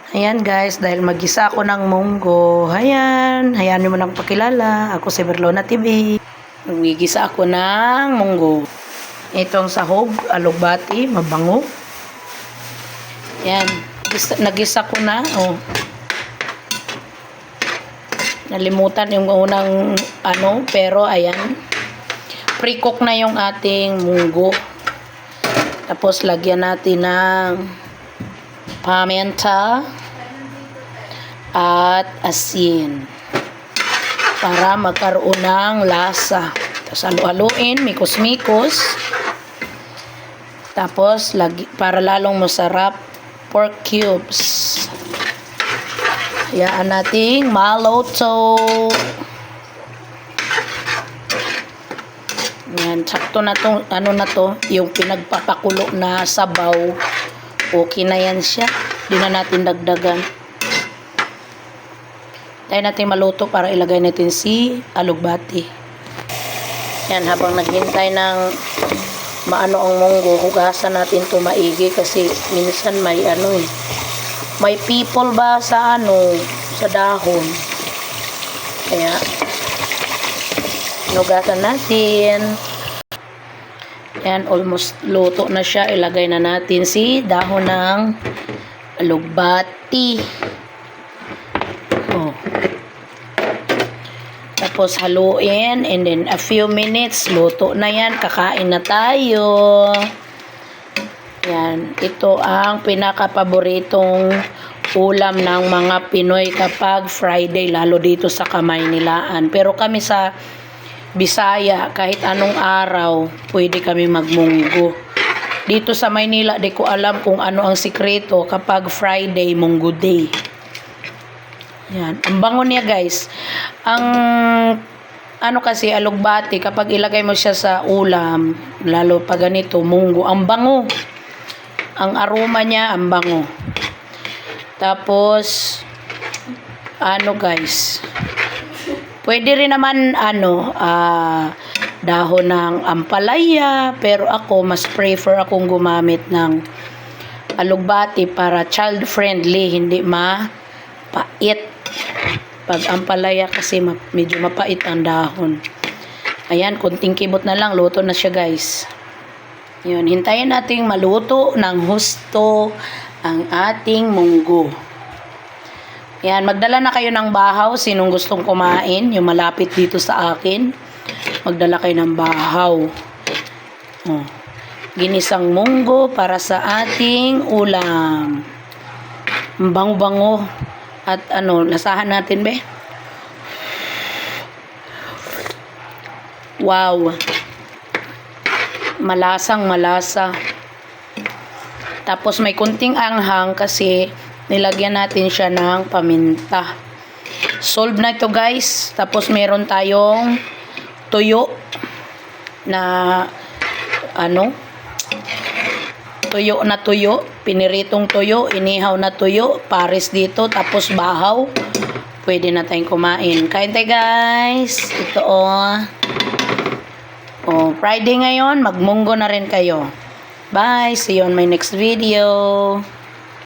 Ayan guys, dahil mag-isa ako ng munggo. Ayan, hayaan mo nang pakilala. Ako si Berlona TV. Nagigisa ako ng munggo. Itong sahog, alugbati, mabango. Ayan, nagisa ko na. Oh. Nalimutan yung unang pero ayan. Pre-cook na yung ating munggo. Tapos lagyan natin ng paminta at asin para magkaroon ng lasa. Tapos halu-haluin, mikos-mikos. Tapos para lalong masarap, pork cubes. Hayaan nating maluto. Yan, sakto na to, yung pinagpapakulo na sabaw. Okay na yan siya. Di na natin dagdagan. Tayo natin maluto para ilagay natin si alugbati. Yan, habang naghintay ng maano ang munggo, hugasan natin to maigi kasi minsan may may people ba sa sa dahon. Kaya hugasan natin. Yan, almost luto na siya. Ilagay na natin si dahon ng alugbati. Oh. Tapos haluin and then a few minutes luto na yan. Kakain na tayo. Yan, ito ang pinaka-paboritong ulam ng mga Pinoy kapag Friday, lalo dito sa Kamaynilaan. Pero kami sa Bisaya, kahit anong araw, pwede kami magmunggo. Dito sa Maynila, di ko alam kung ano ang sikreto kapag Friday, munggo day. Yan. Ang bango niya guys. Ang kasi alugbati, kapag ilagay mo siya sa ulam, lalo pa ganito, munggo, ang bango. Ang aroma niya, ang bango. Tapos, guys, pwede rin naman dahon ng ampalaya, pero ako mas prefer akong gumamit ng alugbati para child friendly, hindi mapait. Pag ampalaya kasi medyo mapait ang dahon. Ayan, kunting kibot na lang, luto na siya guys. Yun, hintayin nating maluto ng husto ang ating munggo. Yan, magdala na kayo ng bahaw, sinong gustong kumain, yung malapit dito sa akin, magdala kayo ng bahaw. Oh, ginisang munggo para sa ating ulam. Bango-bango. At lasahan natin, be. Wow. Malasang malasa. Tapos may kunting anghang kasi nilagyan natin siya ng paminta. Solve na ito guys. Tapos meron tayong tuyo na tuyo, piniritong tuyo, inihaw na tuyo, pares dito, tapos bahaw. Pwede na tayong kumain. Kain tayo guys. Ito Friday ngayon, magmunggo na rin kayo. Bye. See you on my next video.